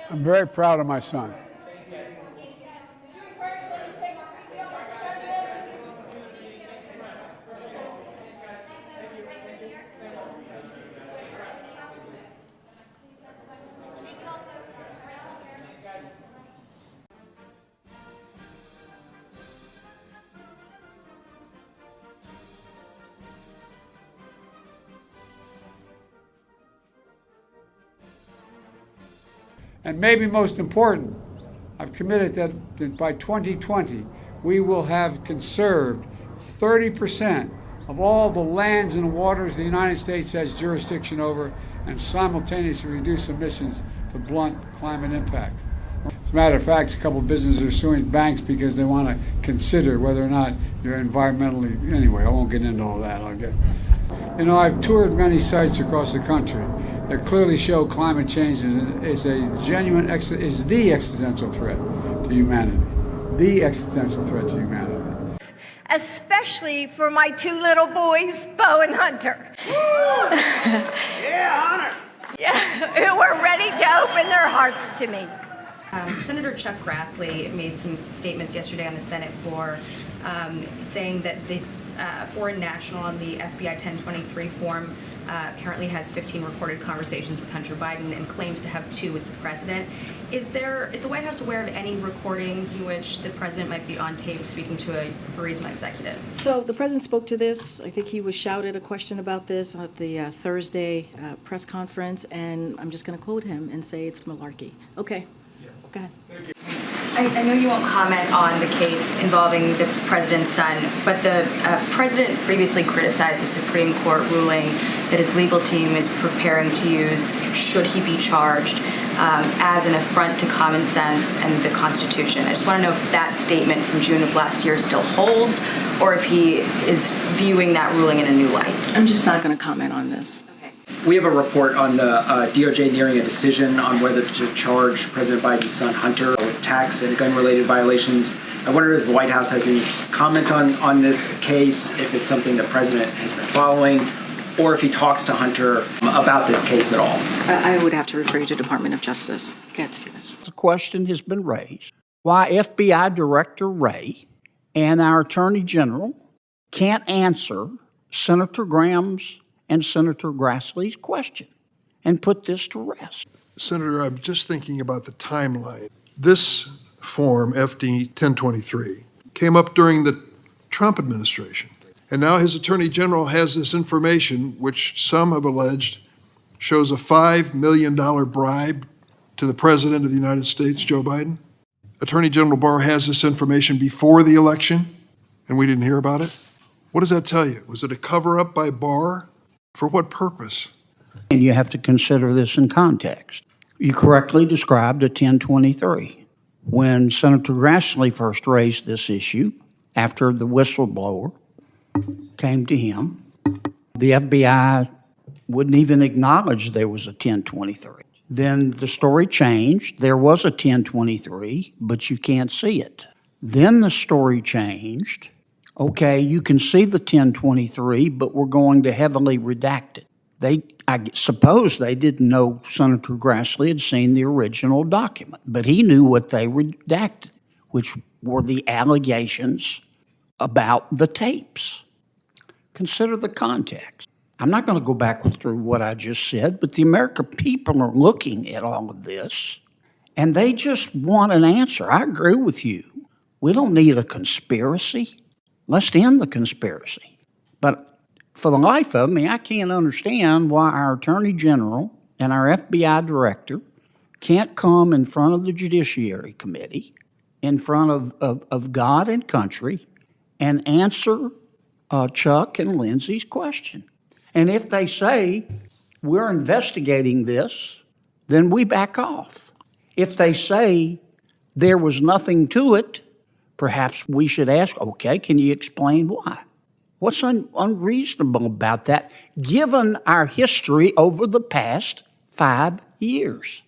I'm very proud of my son. And maybe most important, I've committed that by 2020, we will have conserved 30% of all the lands and waters the United States has jurisdiction over and simultaneously reduce emissions to blunt climate impact. As a matter of fact, a couple of businesses are suing banks because they want to consider whether or not you're environmentally, anyway, I won't get into all that. You know, I've toured many sites across the country that clearly show climate change is a genuine, is the existential threat to humanity. The existential threat to humanity. Especially for my two little boys, Bo and Hunter. Yeah, Hunter. Yeah, who were ready to open their hearts to me. Senator Chuck Grassley made some statements yesterday on the Senate floor saying that this foreign national on the FBI 1023 form apparently has 15 recorded conversations with Hunter Biden and claims to have 2 with the president. Is the White House aware of any recordings in which the president might be on tape speaking to a Burisma executive? So the president spoke to this. I think he was shouted a question about this at the Thursday press conference, and I'm just going to quote him and say it's malarkey. Okay. Yes. Go ahead. Thank you. I know you won't comment on the case involving the president's son, but the president previously criticized the Supreme Court ruling that his legal team is preparing to use should he be charged as an affront to common sense and the Constitution. I just want to know if that statement from June of last year still holds, or if he is viewing that ruling in a new light. I'm just not going to comment on this. We have a report on the DOJ nearing a decision on whether to charge President Biden's son Hunter with tax and gun-related violations. I wonder if the White House has any comment on this case, if it's something the president has been following, or if he talks to Hunter about this case at all. I would have to refer you to Department of Justice. Go ahead, Stephen. The question has been raised why FBI Director Wray and our Attorney General can't answer Senator Graham's and Senator Grassley's question and put this to rest. Senator, I'm just thinking about the timeline. This form, FD 1023, came up during the Trump administration. And now his Attorney General has this information, which some have alleged shows a $5 million bribe to the President of the United States, Joe Biden. Attorney General Barr has this information before the election, and we didn't hear about it. What does that tell you? Was it a cover-up by Barr? For what purpose? And you have to consider this in context. You correctly described a 1023. When Senator Grassley first raised this issue, after the whistleblower came to him, the FBI wouldn't even acknowledge there was a 1023. Then the story changed. There was a 1023, but you can't see it. Then the story changed. Okay, you can see the 1023, but we're going to heavily redact it. I suppose they didn't know Senator Grassley had seen the original document, but he knew what they redacted, which were the allegations about the tapes. Consider the context. I'm not going to go back through what I just said, but the American people are looking at all of this, and they just want an answer. I agree with you. We don't need a conspiracy. Let's end the conspiracy. But for the life of me, I can't understand why our Attorney General and our FBI Director can't come in front of the Judiciary Committee, in front of God and country, and answer Chuck and Lindsay's question. And if they say, we're investigating this, then we back off. If they say there was nothing to it, perhaps we should ask, okay, can you explain why? What's unreasonable about that, given our history over the past 5 years?